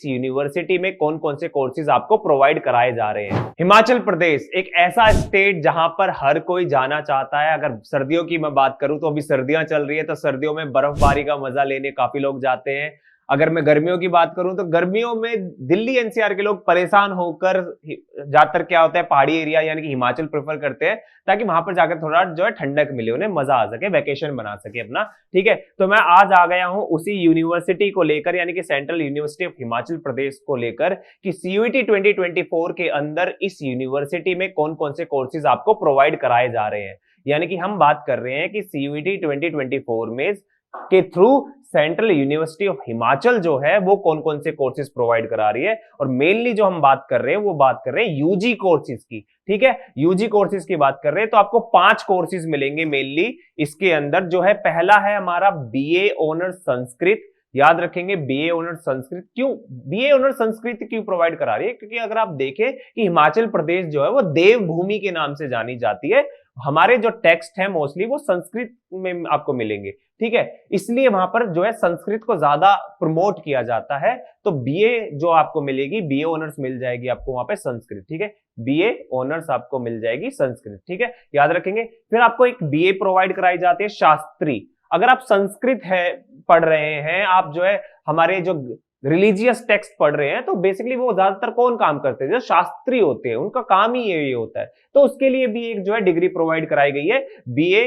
University में कौन कौन से कोर्सेज आपको प्रोवाइड कराए जा रहे हैं। हिमाचल प्रदेश एक ऐसा स्टेट जहां पर हर कोई जाना चाहता है। अगर सर्दियों की मैं बात करूं तो अभी सर्दियां चल रही है, तो सर्दियों में बर्फबारी का मजा लेने काफी लोग जाते हैं। अगर मैं गर्मियों की बात करूं तो गर्मियों में दिल्ली एनसीआर के लोग परेशान होकर ज्यादातर क्या होता है पहाड़ी एरिया यानी कि हिमाचल प्रेफर करते हैं, ताकि वहां पर जाकर थोड़ा जो है ठंडक मिले, उन्हें मजा आ सके, वेकेशन बना सके अपना। ठीक है, तो मैं आज आ गया हूं उसी यूनिवर्सिटी को लेकर यानी कि सेंट्रल यूनिवर्सिटी ऑफ हिमाचल प्रदेश को लेकर कि सीयूईटी 2024 के अंदर इस यूनिवर्सिटी में कौन कौन से कोर्सेज आपको प्रोवाइड कराए जा रहे हैं। यानी कि हम बात कर रहे हैं कि सीयूईटी 2024 में के through central university of Himachal जो है वो कौन कौन से कोर्सेज प्रोवाइड करा रही है। और मेनली जो हम बात कर रहे हैं वो बात कर रहे हैं यूजी कोर्सेज की। ठीक है, यूजी कोर्सेज की बात कर रहे हैं तो आपको 5 कोर्सेज मिलेंगे मेनली इसके अंदर। जो है पहला है हमारा बीए ऑनर्स संस्कृत। याद रखेंगे बीए ऑनर्स संस्कृत। क्यों बीए ऑनर्स संस्कृत क्यों प्रोवाइड करा रही है? क्योंकि अगर आप देखें कि हिमाचल प्रदेश जो है वो देवभूमि के नाम से जानी जाती है। हमारे जो टेक्स्ट है मोस्टली वो संस्कृत में आपको मिलेंगे। ठीक है, इसलिए वहां पर जो है संस्कृत को ज्यादा प्रमोट किया जाता है। तो बीए जो आपको मिलेगी, बीए ऑनर्स मिल जाएगी आपको वहां पे संस्कृत। ठीक है, बीए ऑनर्स आपको मिल जाएगी संस्कृत। ठीक है, याद रखेंगे। फिर आपको एक बीए प्रोवाइड कराई जाती है शास्त्री। अगर आप संस्कृत है पढ़ रहे हैं, आप जो है हमारे जो रिलीजियस टेक्स्ट पढ़ रहे हैं, तो बेसिकली वो ज्यादातर कौन काम करते हैं? जो शास्त्री होते हैं, उनका काम ही ये होता है। तो उसके लिए भी एक जो है डिग्री प्रोवाइड कराई गई है बीए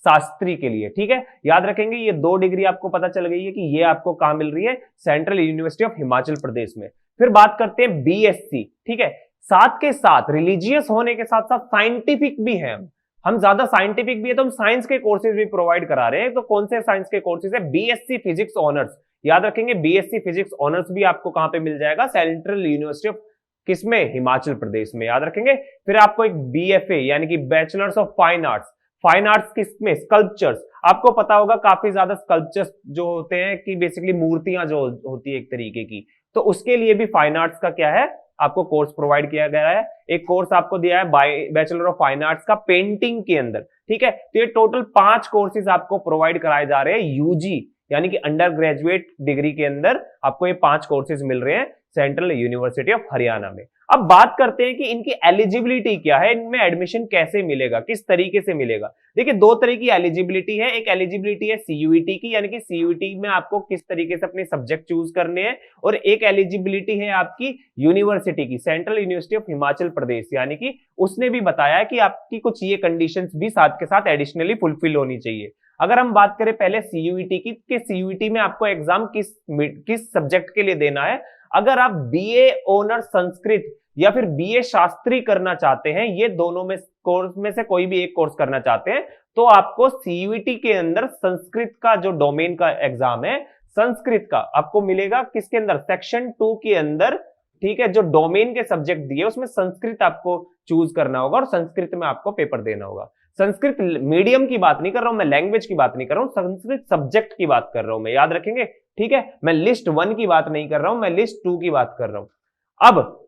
शास्त्री के लिए। ठीक है, याद रखेंगे ये 2 डिग्री आपको पता चल गई है कि ये आपको कहां मिल रही है, central university of Himachal Pradesh में। फिर बात करते हैं बीएससी। ठीक है, साथ के साथ रिलीजियस होने के साथ साथ साइंटिफिक भी है। हम ज्यादा साइंटिफिक भी है तो हम साइंस के कोर्सेज भी प्रोवाइड करा रहे हैं। तो कौन से साइंस के कोर्सेज है? BSc physics honours. याद रखेंगे बीएससी फिजिक्स ऑनर्स भी आपको कहां पे मिल जाएगा? सेंट्रल यूनिवर्सिटी ऑफ किसमें? हिमाचल प्रदेश में। याद रखेंगे। फिर आपको एक बीएफए यानी कि bachelors of fine arts. Fine arts किसमें? स्कल्पचर्स। आपको पता होगा काफी ज्यादा स्कल्पचर्स जो होते हैं कि बेसिकली मूर्तियां जो होती है एक तरीके की, तो उसके लिए भी फाइन आर्ट्स का क्या है आपको कोर्स प्रोवाइड किया गया है। एक कोर्स आपको दिया है बैचलर ऑफ फाइन आर्ट्स का पेंटिंग के अंदर। ठीक है, तो ये टोटल 5 कोर्सेज आपको प्रोवाइड कराए जा रहे हैं यूजी यानी कि अंडर ग्रेजुएट डिग्री के अंदर आपको ये 5 कोर्सेज मिल रहे हैं सेंट्रल यूनिवर्सिटी ऑफ हरियाणा में। अब बात करते हैं कि इनकी एलिजिबिलिटी क्या है, इनमें एडमिशन कैसे मिलेगा, किस तरीके से मिलेगा। देखिए 2 तरह की एलिजिबिलिटी है। एक एलिजिबिलिटी है सीयूईटी की, यानी कि सीयूईटी में आपको किस तरीके से अपने सब्जेक्ट चूज करने हैं। और एक एलिजिबिलिटी है आपकी यूनिवर्सिटी की, सेंट्रल यूनिवर्सिटी ऑफ हिमाचल प्रदेश, यानी कि उसने भी बताया कि आपकी कुछ ये कंडीशंस भी साथ के साथ एडिशनली फुलफिल होनी चाहिए। अगर हम बात करें पहले सीयूईटी की, कि सीयूईटी में आपको एग्जाम किस सब्जेक्ट के लिए देना है। अगर आप बीए ऑनर्स संस्कृत या फिर बीए शास्त्री करना चाहते हैं, ये दोनों में कोर्स में से कोई भी एक कोर्स करना चाहते हैं, तो आपको सीयूईटी के अंदर संस्कृत का जो डोमेन का एग्जाम है, संस्कृत का आपको मिलेगा किसके अंदर? सेक्शन 2 के अंदर। ठीक है, जो डोमेन के सब्जेक्ट दिए उसमें संस्कृत आपको चूज करना होगा और संस्कृत में आपको पेपर देना होगा। संस्कृत मीडियम की बात नहीं कर रहा हूं मैं, लैंग्वेज की बात नहीं कर रहा हूं, संस्कृत सब्जेक्ट की बात कर रहा हूं मैं। याद रखेंगे। ठीक है, मैं लिस्ट 1 की बात नहीं कर रहा हूं, मैं लिस्ट 2 की बात कर रहा हूं। अब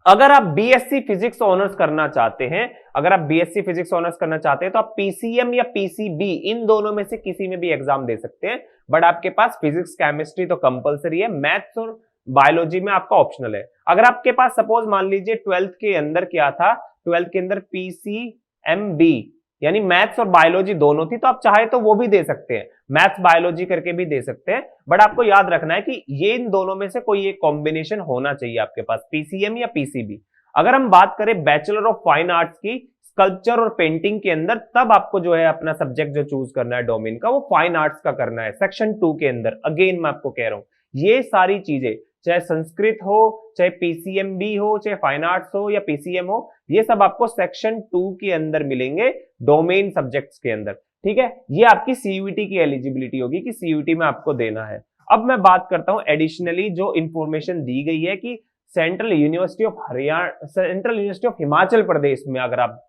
अगर आप बीएससी फिजिक्स ऑनर्स करना चाहते हैं, अगर आप बीएससी फिजिक्स ऑनर्स करना चाहते हैं तो आप पीसीएम या पीसीबी इन दोनों में से किसी में भी एग्जाम दे सकते हैं। बट आपके पास फिजिक्स केमिस्ट्री तो कंपलसरी है, मैथ्स और बायोलॉजी में आपका ऑप्शनल है। अगर आपके पास सपोज मान लीजिए 12th के अंदर क्या था, 12th के अंदर पीसीएमबी यानी मैथ्स और बायोलॉजी दोनों थी, तो आप चाहे तो वो भी दे सकते हैं, मैथ्स बायोलॉजी करके भी दे सकते हैं। बट आपको याद रखना है कि ये इन दोनों में से कोई एक कॉम्बिनेशन होना चाहिए आपके पास, पीसीएम या पीसीबी। अगर हम बात करें बैचलर ऑफ फाइन आर्ट्स की, स्कल्पचर और पेंटिंग के अंदर, तब आपको जो है अपना सब्जेक्ट जो चूज करना है डोमेन का, वो फाइन आर्ट्स का करना है सेक्शन 2 के अंदर। अगेन मैं आपको कह रहा हूं ये सारी चीजें, चाहे संस्कृत हो, चाहे पीसीएमबी हो, चाहे फाइन आर्ट्स हो या पीसीएम हो, ये सब आपको सेक्शन 2 के अंदर मिलेंगे डोमेन सब्जेक्ट्स के अंदर। ठीक है, ये आपकी सीयूईटी की एलिजिबिलिटी होगी कि सीयूईटी में आपको देना है। अब मैं बात करता हूं एडिशनली जो इंफॉर्मेशन दी गई है कि central university of Haryana, central university of Himachal Pradesh में अगर आप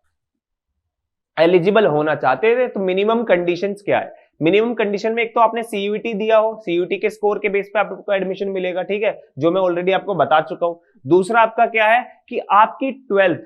एलिजिबल होना चाहते थे तो मिनिमम कंडीशंस क्या है। मिनिमम कंडीशन में एक तो आपने सीयूईटी दिया हो, सीयूईटी के स्कोर के बेस पे आपको एडमिशन मिलेगा। ठीक है, जो मैं ऑलरेडी आपको बता चुका हूं। दूसरा आपका क्या है कि आपकी 12th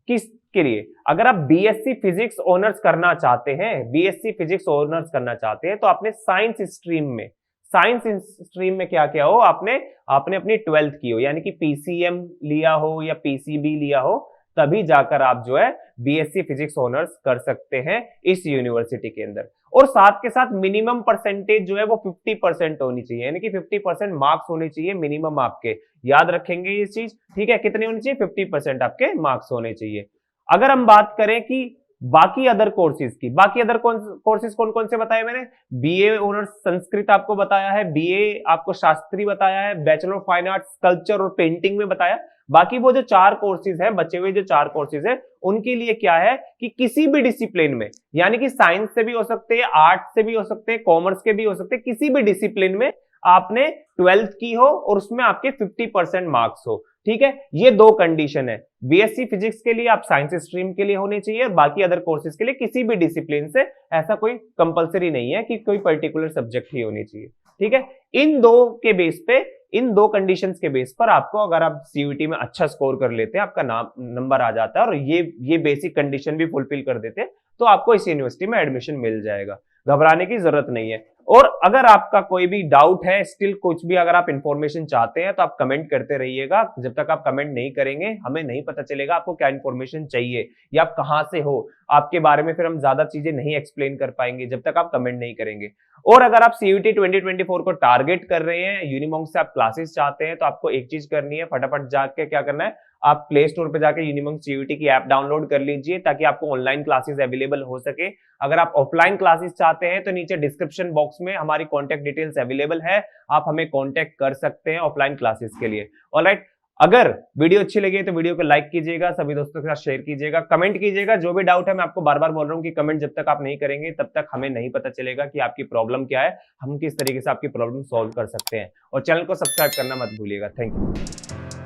किस के लिए, अगर आप बीएससी फिजिक्स ऑनर्स करना चाहते हैं, बीएससी फिजिक्स ऑनर्स करना चाहते हैं, तो आपने साइंस स्ट्रीम में, साइंस स्ट्रीम में क्या क्या हो, आपने अपनी 12th की हो, यानी कि पीसीएम लिया हो या पीसीबी लिया हो, तभी जाकर आप जो है बीएससी फिजिक्स ऑनर्स कर सकते हैं इस यूनिवर्सिटी के अंदर। और साथ के साथ मिनिमम परसेंटेज जो है वो 50% होनी चाहिए, यानी कि 50% मार्क्स होने चाहिए मिनिमम आपके। याद रखेंगे ये चीज, ठीक है? कितने होने चाहिए? 50% आपके मार्क्स होने चाहिए। अगर हम बात करें कि बाकी अदर कोर्सेज की, बाकी अदर कोर्सेज कौन कौन से बताए मैंने? बीए ऑनर्स संस्कृत आपको बताया है, बीए आपको शास्त्री बताया है, bachelor of fine arts sculpture और पेंटिंग में बताया। बाकी वो जो 4 कोर्सेज हैं, बचे हुए जो 4 कोर्सेज हैं, उनके लिए क्या है कि किसी भी डिसिप्लिन में, यानी कि साइंस से भी हो सकते हैं, आर्ट से भी हो सकते हैं, कॉमर्स के भी हो सकते हैं, किसी भी डिसिप्लिन में आपने 12th की हो और उसमें आपके 50% मार्क्स हो, ठीक है? ये 2 कंडीशन है। बीएससी फिजिक्स के लिए आप साइंस स्ट्रीम के लिए होने चाहिए, और बाकी अदर कोर्सेज के लिए किसी भी डिसिप्लिन से, ऐसा कोई कंपलसरी नहीं है कि कोई पर्टिकुलर सब्जेक्ट ही होनी चाहिए, ठीक है? इन 2 के बेस पे, इन 2 कंडीशंस के बेस पर आपको, अगर आप सीयूटी में अच्छा स्कोर कर लेते हैं, आपका नाम नंबर आ जाता है और ये बेसिक कंडीशन भी फुलफिल कर देते हैं, तो आपको इस यूनिवर्सिटी में एडमिशन मिल जाएगा। घबराने की जरूरत नहीं है। और अगर आपका कोई भी डाउट है, स्टिल कुछ भी अगर आप इंफॉर्मेशन चाहते हैं, तो आप कमेंट करते रहिएगा। जब तक आप कमेंट नहीं करेंगे, हमें नहीं पता चलेगा आपको क्या इंफॉर्मेशन चाहिए या आप कहां से हो, आपके बारे में फिर हम ज्यादा चीजें नहीं एक्सप्लेन कर पाएंगे जब तक आप कमेंट नहीं करेंगे। और अगर आप सीयूटी 2024 को टारगेट कर रहे हैं, यूनिमॉन्क से आप क्लासेस चाहते हैं, तो आपको एक चीज करनी है, फटाफट जाके क्या करना है, आप प्ले स्टोर पे जाके यूनिमॉन्क सीयूटी की ऐप डाउनलोड कर लीजिए, ताकि आपको ऑनलाइन क्लासेस अवेलेबल हो सके। अगर आप ऑफलाइन क्लासेस चाहते हैं, तो नीचे डिस्क्रिप्शन बॉक्स में हमारी कॉन्टैक्ट डिटेल्स अवेलेबल है, आप हमें कॉन्टैक्ट कर सकते हैं ऑफलाइन क्लासेस के लिए। ऑलराइट, अगर वीडियो अच्छी लगी तो वीडियो को लाइक कीजिएगा, सभी दोस्तों के साथ शेयर कीजिएगा, कमेंट कीजिएगा। जो भी डाउट है, मैं आपको बार बार बोल रहा हूँ कि कमेंट जब तक आप नहीं करेंगे, तब तक हमें नहीं पता चलेगा कि आपकी प्रॉब्लम क्या है, हम किस तरीके से आपकी प्रॉब्लम सॉल्व कर सकते हैं। और चैनल को सब्सक्राइब करना मत भूलिएगा। Thank you.